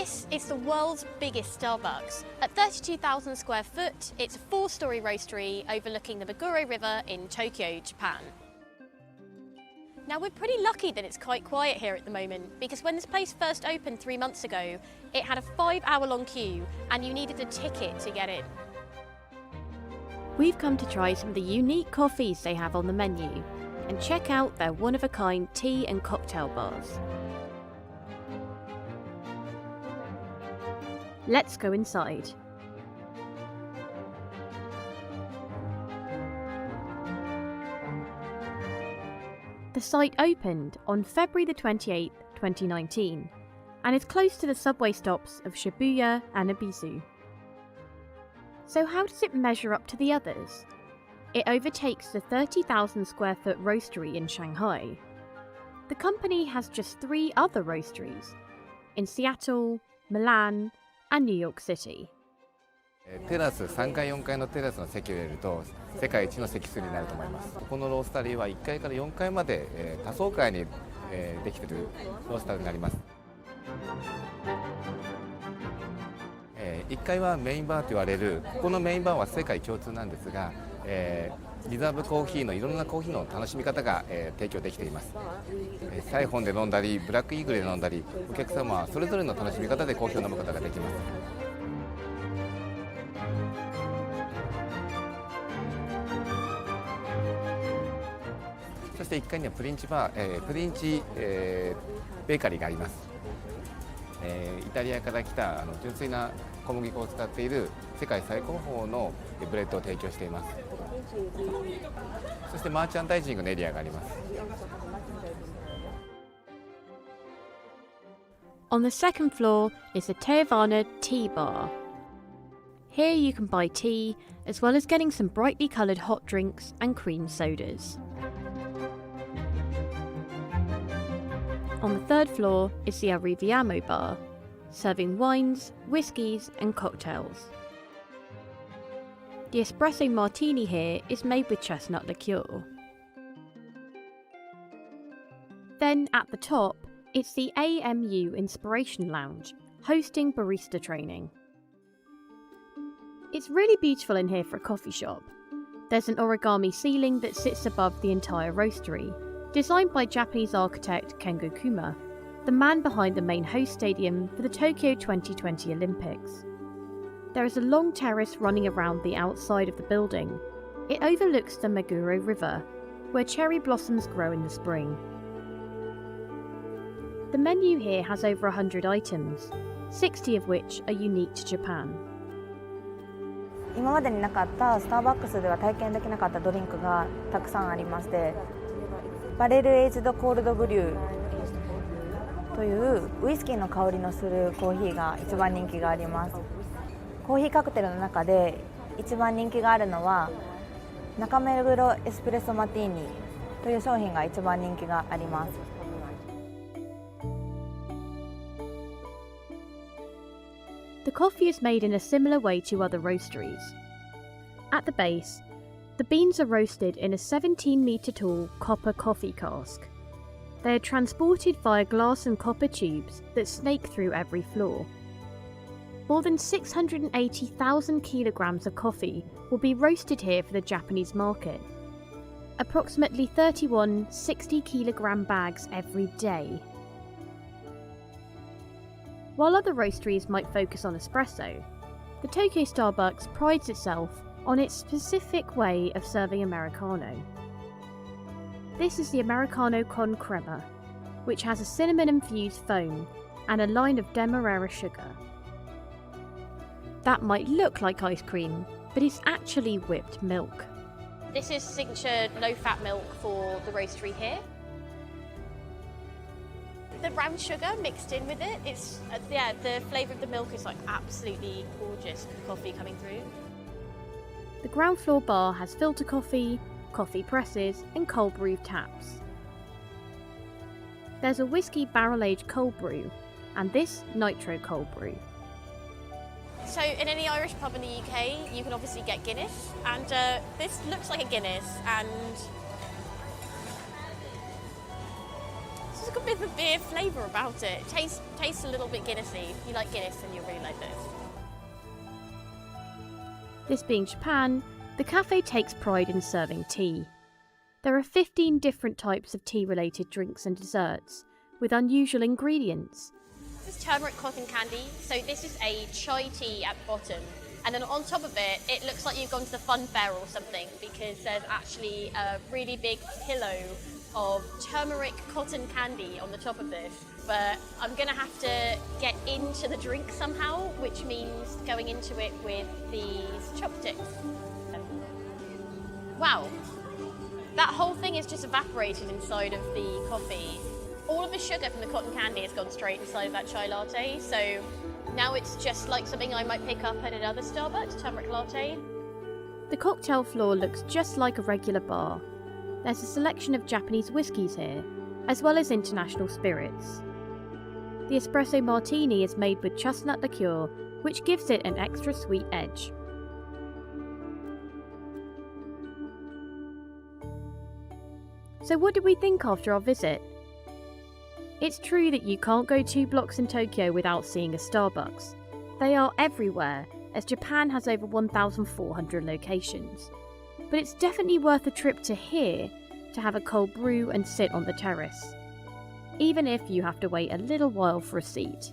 This is the world's biggest Starbucks. At 32,000 square foot, it's a 4-storey roastery overlooking the Meguro River in Tokyo, Japan. Now, we're pretty lucky that it's quite quiet here at the moment, because when this place first opened 3 months ago, it had a 5-hour-long queue and you needed a ticket to get in. We've come to try some of the unique coffees they have on the menu and check out their one-of-a-kind tea and cocktail bars. Let's go inside. The site opened on February the 28th, 2019, and is close to the subway stops of Shibuya and Ebisu. So how does it measure up to the others? It overtakes the 30,000 square foot roastery in Shanghai. The company has just 3 other roasteries in Seattle, Milan, and New York City. テラス3階4階のテラスの席を入れると世界一の席数になると思います。このロースタリーは1階から4階まで多層階にできているロースタリーになります。1階はメインバーと言われる、ここのメインバーは世界共通なんですが、リザーブコーヒーのいろんなコーヒーの楽しみ方が提供できています。サイフォンで飲んだり、ブラックイーグルで飲んだり、お客様はそれぞれの楽しみ方でコーヒーを飲むことができます。そして1階にはプリンチベーカリーがあります。イタリアから来た純粋な小麦粉を使っている世界最高峰のブレッドを提供しています。そしてマーチャンダイジングのエリアがあります。On the second floor is the Teavana Tea Bar. Here you can buy tea, as well as getting some brightly coloured hot drinks and cream sodas. On the third floor is the Arriviamo Bar, serving wines, whiskies and cocktails. The espresso martini here is made with chestnut liqueur. Then at the top, it's the AMU Inspiration Lounge, hosting barista training. It's really beautiful in here for a coffee shop. There's an origami ceiling that sits above the entire roastery, designed by Japanese architect Kengo Kuma, the man behind the main host stadium for the Tokyo 2020 Olympics. There is a long terrace running around the outside of the building. It overlooks the Meguro River, where cherry blossoms grow in the spring. The menu here has over 100 items, 60 of which are unique to Japan. 今までになかったスターバックスでは体験できなかったドリンクがたくさんありまして、バレルエイジドコールドブリューというウイスキーの香りのするコーヒーが一番人気があります。コーヒーカクテルの中で一番人気があるのは中目黒エスプレッソマティーニという商品が一番人気があります。The coffee is made in a similar way to other roasteries. At the base, the beans are roasted in a 17-metre tall copper coffee cask. They are transported via glass and copper tubes that snake through every floor. More than 680,000 kilograms of coffee will be roasted here for the Japanese market. Approximately 31 60-kilogram bags every day. While other roasteries might focus on espresso, the Tokyo Starbucks prides itself on its specific way of serving Americano. This is the Americano con crema, which has a cinnamon-infused foam and a line of demerara sugar. That might look like ice cream, but it's actually whipped milk. This is signature low-fat milk for the roastery here. The brown sugar mixed in with it, it's the flavour of the milk is like absolutely gorgeous coffee coming through. The ground floor bar has filter coffee, coffee presses and cold brew taps. There's a whiskey barrel-aged cold brew and this nitro cold brew. So in any Irish pub in the UK you can obviously get Guinness, and this looks like a Guinness, and this is a bit of a beer flavour about it. Tastes a little bit Guinnessy. If you like Guinness, then you'll really like this. This being Japan, the cafe takes pride in serving tea. There are 15 different types of tea-related drinks and desserts, with unusual ingredients. This is turmeric cotton candy. So this is a chai tea at the bottom. And then on top of it, it looks like you've gone to the fun fair or something, because there's actually a really big pillow of turmeric cotton candy on the top of this. But I'm gonna have to get into the drink somehow, which means going into it with these chopsticks. Wow, that whole thing is just evaporated inside of the coffee. All of the sugar from the cotton candy has gone straight inside of that chai latte, so now it's just like something I might pick up at another Starbucks, turmeric latte. The cocktail floor looks just like a regular bar. There's a selection of Japanese whiskies here, as well as international spirits. The espresso martini is made with chestnut liqueur, which gives it an extra sweet edge. So what did we think after our visit? It's true that you can't go 2 blocks in Tokyo without seeing a Starbucks. They are everywhere, as Japan has over 1,400 locations. But it's definitely worth a trip to here to have a cold brew and sit on the terrace, even if you have to wait a little while for a seat.